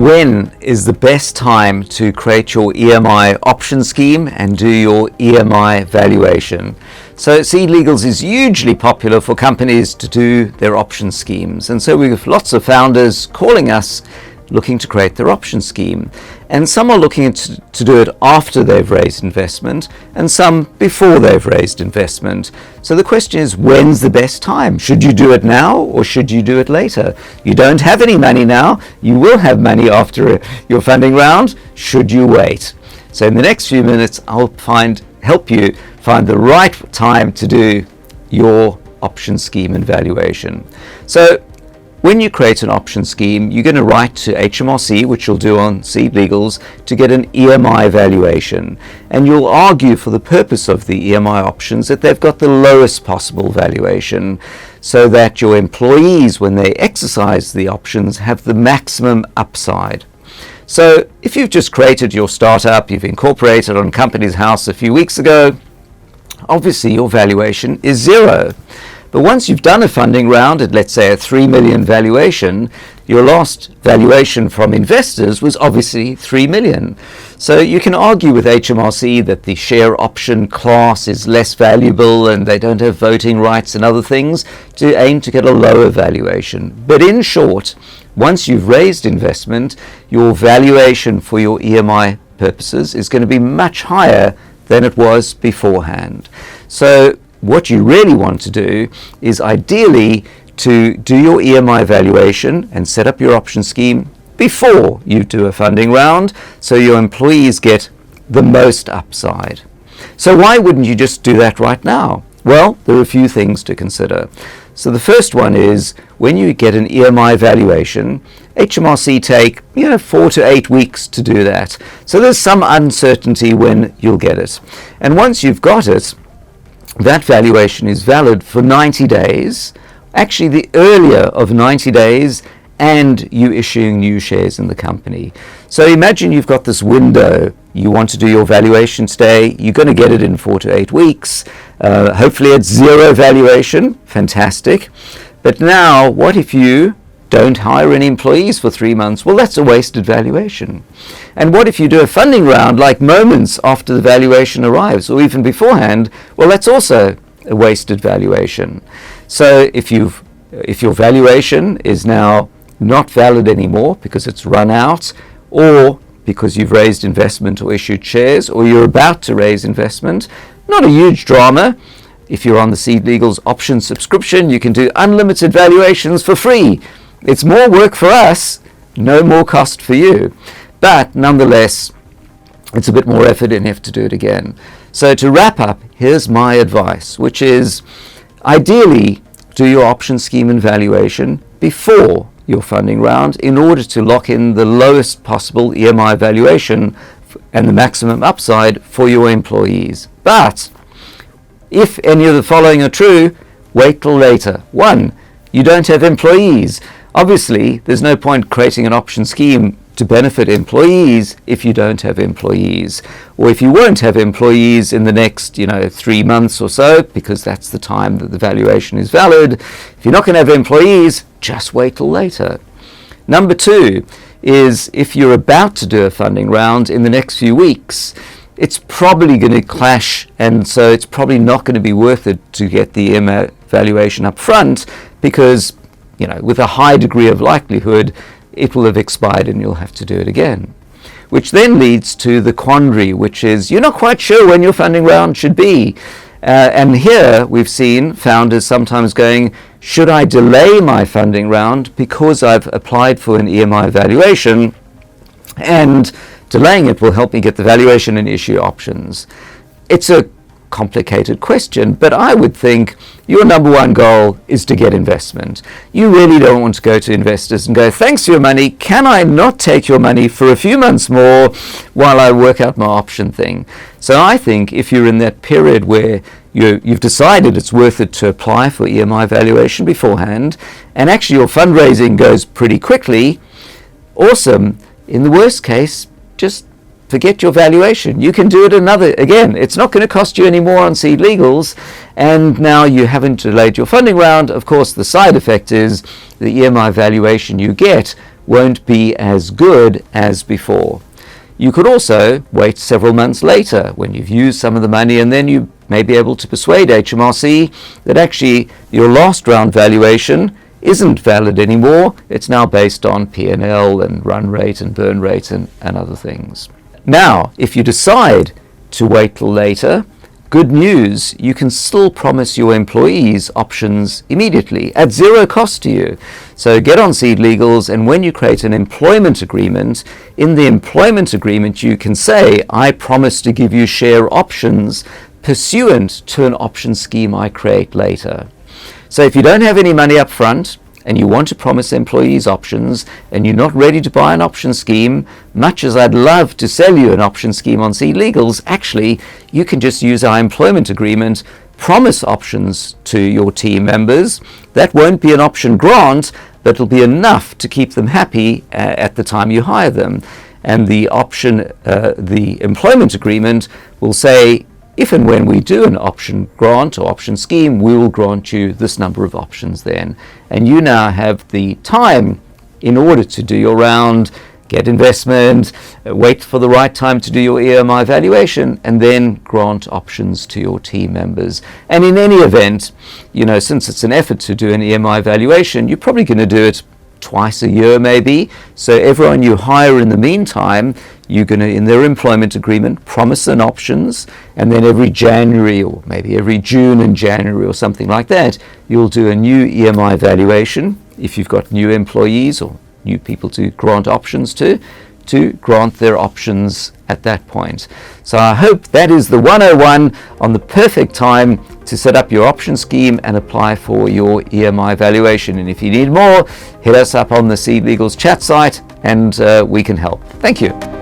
When is the best time to create your EMI option scheme and do your EMI valuation? So SeedLegals is hugely popular for companies to do their option schemes, and so we have lots of founders calling us looking to create their option scheme, and some are looking to do it after they've raised investment and some before they've raised investment. So the question is, when's the best time? Should you do it now or should you do it later? You don't have any money now, you will have money after your funding round. Should you wait? So in the next few minutes I'll help you find the right time to do your option scheme and valuation. So when you create an option scheme, you're going to write to HMRC, which you'll do on SeedLegals, to get an EMI valuation. And you'll argue for the purpose of the EMI options that they've got the lowest possible valuation, so that your employees, when they exercise the options, have the maximum upside. So if you've just created your startup, you've incorporated on Companies House a few weeks ago, obviously your valuation is zero. But once you've done a funding round at, let's say, a 3 million valuation, your last valuation from investors was obviously 3 million. So you can argue with HMRC that the share option class is less valuable and they don't have voting rights and other things to aim to get a lower valuation. But in short, once you've raised investment, your valuation for your EMI purposes is going to be much higher than it was beforehand. So what you really want to do is ideally to do your EMI valuation and set up your option scheme before you do a funding round, so your employees get the most upside. So why wouldn't you just do that right now? Well, there are a few things to consider. So the first one is, when you get an EMI valuation, HMRC take 4 to 8 weeks to do that. So there's some uncertainty when you'll get it. And once you've got it, that valuation is valid for 90 days, actually the earlier of 90 days, and you issuing new shares in the company. So imagine you've got this window, you want to do your valuation today, you're going to get it in 4 to 8 weeks, hopefully it's zero valuation, fantastic. But now what if you don't hire any employees for 3 months? Well, that's a wasted valuation. And what if you do a funding round like moments after the valuation arrives, or even beforehand? Well, that's also a wasted valuation. So if your valuation is now not valid anymore because it's run out, or because you've raised investment or issued shares, or you're about to raise investment, not a huge drama. If you're on the SeedLegals option subscription, you can do unlimited valuations for free. It's more work for us, no more cost for you. But nonetheless, it's a bit more effort and you have to do it again. So to wrap up, here's my advice, which is ideally do your option scheme and valuation before your funding round in order to lock in the lowest possible EMI valuation and the maximum upside for your employees. But if any of the following are true, wait till later. 1, you don't have employees. Obviously, there's no point creating an option scheme to benefit employees if you don't have employees, or if you won't have employees in the next 3 months or so, because that's the time that the valuation is valid. If you're not going to have employees, just wait till later. Number 2 is, if you're about to do a funding round in the next few weeks, it's probably going to clash, and so it's probably not going to be worth it to get the EMI valuation up front, because with a high degree of likelihood, it will have expired and you'll have to do it again. Which then leads to the quandary, which is you're not quite sure when your funding round should be. And here we've seen founders sometimes going, should I delay my funding round because I've applied for an EMI valuation, and delaying it will help me get the valuation and issue options? It's a complicated question, but I would think your number one goal is to get investment. You really don't want to go to investors and go, thanks for your money, can I not take your money for a few months more while I work out my option thing? So I think if you're in that period where you've decided it's worth it to apply for EMI valuation beforehand, and actually your fundraising goes pretty quickly, awesome. In the worst case, just forget your valuation. You can do it again. It's not going to cost you any more on SeedLegals, and now you haven't delayed your funding round. Of course, the side effect is the EMI valuation you get won't be as good as before. You could also wait several months later when you've used some of the money, and then you may be able to persuade HMRC that actually your last round valuation isn't valid anymore. It's now based on P&L and run rate and burn rate and other things. Now, if you decide to wait till later, good news, you can still promise your employees options immediately at zero cost to you. So get on SeedLegals, and when you create an employment agreement, in the employment agreement you can say, I promise to give you share options pursuant to an option scheme I create later. So if you don't have any money up front, and you want to promise employees options, and you're not ready to buy an option scheme, much as I'd love to sell you an option scheme on SeedLegals, actually, you can just use our employment agreement, promise options to your team members. That won't be an option grant, but it'll be enough to keep them happy at the time you hire them. And the employment agreement will say, if and when we do an option grant or option scheme, we will grant you this number of options then. And you now have the time in order to do your round, get investment, wait for the right time to do your EMI valuation, and then grant options to your team members. And in any event, since it's an effort to do an EMI valuation, you're probably going to do it twice a year maybe. So everyone you hire in the meantime, you're going to, in their employment agreement, promise them options, and then every January or maybe every June and January or something like that, you'll do a new EMI valuation if you've got new employees or new people to grant options to grant their options at that point. So I hope that is the 101 on the perfect time to set up your option scheme and apply for your EMI valuation. And if you need more, hit us up on the SeedLegals chat site and we can help. Thank you.